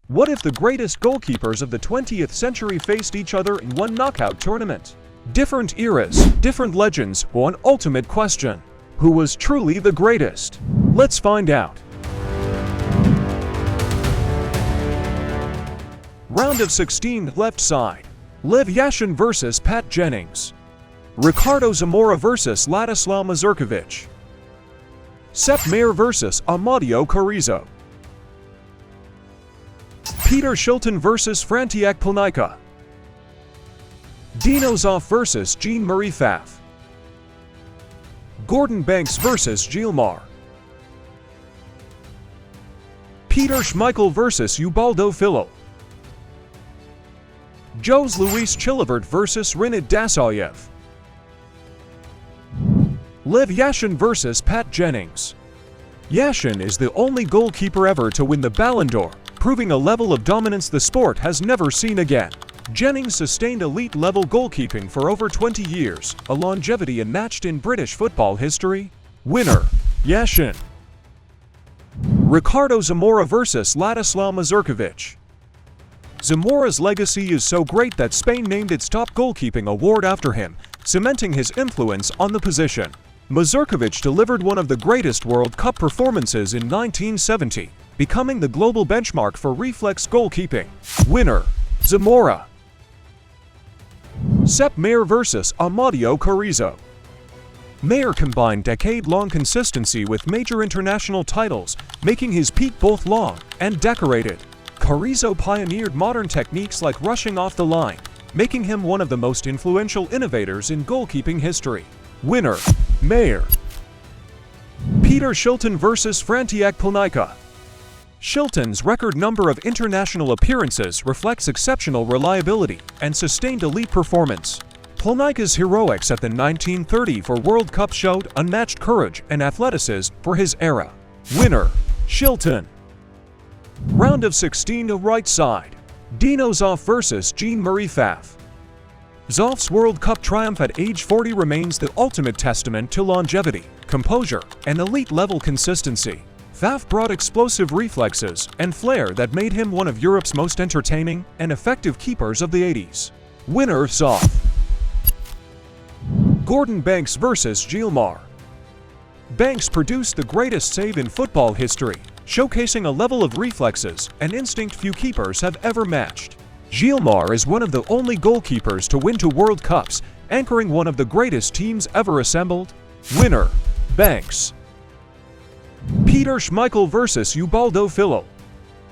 What if the greatest goalkeepers of the 20th century faced each other in one knockout tournament? Different eras, different legends, one ultimate question. Who was truly the greatest? Let's find out. Round of 16, left side. Lev Yashin vs Pat Jennings. Ricardo Zamora vs Ladislav Mazurkovic. Sepp Maier vs Amadeo Carrizo. Peter Shilton vs František Plnica. Dino Zoff vs Jean-Marie Pfaff. Gordon Banks vs Gilmar. Peter Schmeichel vs Ubaldo Filho. Jose Luis Chilivert vs Rinat Dasayev. Lev Yashin vs Pat Jennings. Yashin is the only goalkeeper ever to win the Ballon d'Or, proving a level of dominance the sport has never seen again. Jennings sustained elite-level goalkeeping for over 20 years, a longevity unmatched in British football history. Winner: Yashin. Ricardo Zamora vs Ladislav Mazurkovic. Zamora's legacy is so great that Spain named its top goalkeeping award after him, cementing his influence on the position. Mazurkovic delivered one of the greatest World Cup performances in 1970, becoming the global benchmark for reflex goalkeeping. Winner: Zamora. Sepp Maier vs Amadeo Carrizo. Maier combined decade-long consistency with major international titles, making his peak both long and decorated. Carrizo pioneered modern techniques like rushing off the line, making him one of the most influential innovators in goalkeeping history. Winner: Maier. Peter Shilton vs František Plnica. Shilton's record number of international appearances reflects exceptional reliability and sustained elite performance. Plnica's heroics at the 1934 World Cup showed unmatched courage and athleticism for his era. Winner: Shilton. Round of 16, right side. Dino Zoff vs Jean-Marie Pfaff. Zoff's World Cup triumph at age 40 remains the ultimate testament to longevity, composure, and elite-level consistency. Pfaff brought explosive reflexes and flair that made him one of Europe's most entertaining and effective keepers of the 80s. Winner: Zoff. Gordon Banks vs Gilmar. Banks produced the greatest save in football history, showcasing a level of reflexes and instinct few keepers have ever matched. Gilmar is one of the only goalkeepers to win two World Cups, anchoring one of the greatest teams ever assembled. Winner: Banks. Peter Schmeichel vs Ubaldo Filho.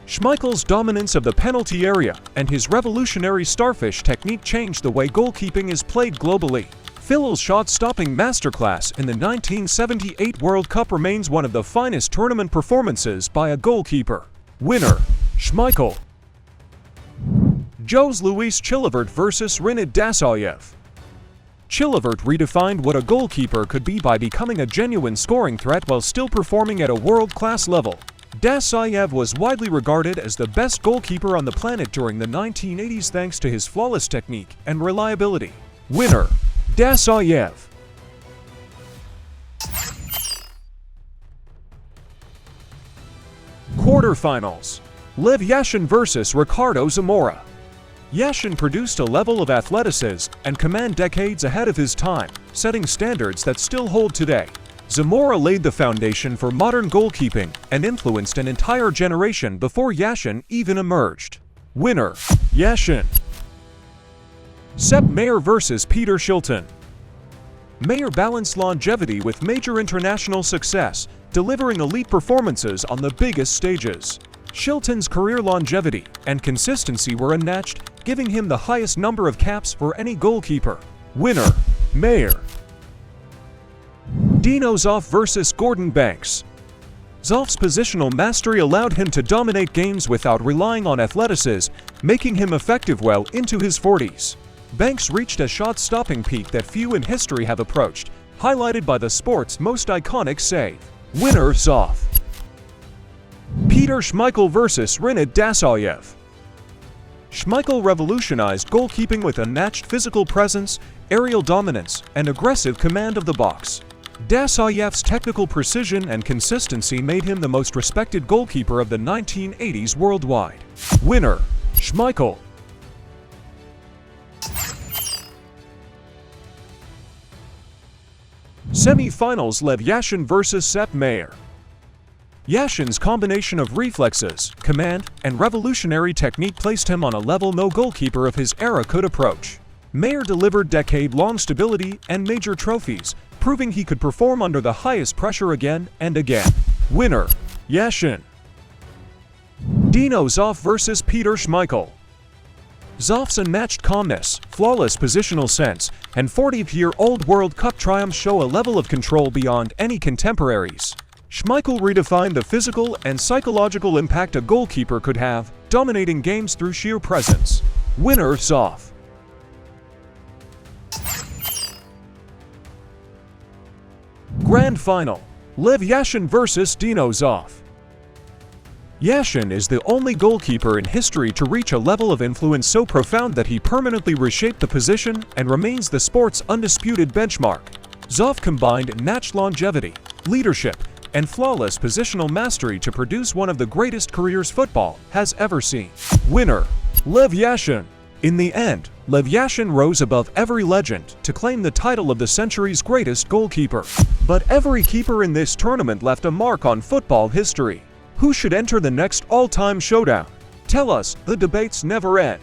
Schmeichel's dominance of the penalty area and his revolutionary starfish technique changed the way goalkeeping is played globally. Filho's shot-stopping masterclass in the 1978 World Cup remains one of the finest tournament performances by a goalkeeper. Winner: Schmeichel. Jose Luis Chilivert vs Rinat Dasayev. Chilivert redefined what a goalkeeper could be by becoming a genuine scoring threat while still performing at a world-class level. Dasayev was widely regarded as the best goalkeeper on the planet during the 1980s thanks to his flawless technique and reliability. Winner: Dasayev. Quarterfinals. Lev Yashin vs Ricardo Zamora. Yashin produced a level of athleticism and command decades ahead of his time, setting standards that still hold today. Zamora laid the foundation for modern goalkeeping and influenced an entire generation before Yashin even emerged. Winner: Yashin. Sepp Maier vs Peter Shilton. Maier balanced longevity with major international success, delivering elite performances on the biggest stages. Shilton's career longevity and consistency were unmatched, giving him the highest number of caps for any goalkeeper. Winner: Maier. Dino Zoff vs Gordon Banks. Zoff's positional mastery allowed him to dominate games without relying on athleticism, making him effective well into his 40s. Banks reached a shot-stopping peak that few in history have approached, highlighted by the sport's most iconic save. Winner: Zoff. Peter Schmeichel vs Rinat Dasayev. Schmeichel revolutionized goalkeeping with unmatched physical presence, aerial dominance, and aggressive command of the box. Dasayev's technical precision and consistency made him the most respected goalkeeper of the 1980s worldwide. Winner: Schmeichel. Semi-finals: Lev Yashin vs Sepp Maier. Yashin's combination of reflexes, command, and revolutionary technique placed him on a level no goalkeeper of his era could approach. Maier delivered decade-long stability and major trophies, proving he could perform under the highest pressure again and again. Winner: Yashin. Dino Zoff vs Peter Schmeichel. Zoff's unmatched calmness, flawless positional sense, and 40-year-old World Cup triumphs show a level of control beyond any contemporaries. Schmeichel redefined the physical and psychological impact a goalkeeper could have, dominating games through sheer presence. Winner: Zoff. Grand Final: Lev Yashin vs Dino Zoff. Yashin is the only goalkeeper in history to reach a level of influence so profound that he permanently reshaped the position and remains the sport's undisputed benchmark. Zoff combined match longevity, leadership, and flawless positional mastery to produce one of the greatest careers football has ever seen. Winner: Lev Yashin. In the end, Lev Yashin rose above every legend to claim the title of the century's greatest goalkeeper. But every keeper in this tournament left a mark on football history. Who should enter the next all-time showdown? Tell us, the debates never end.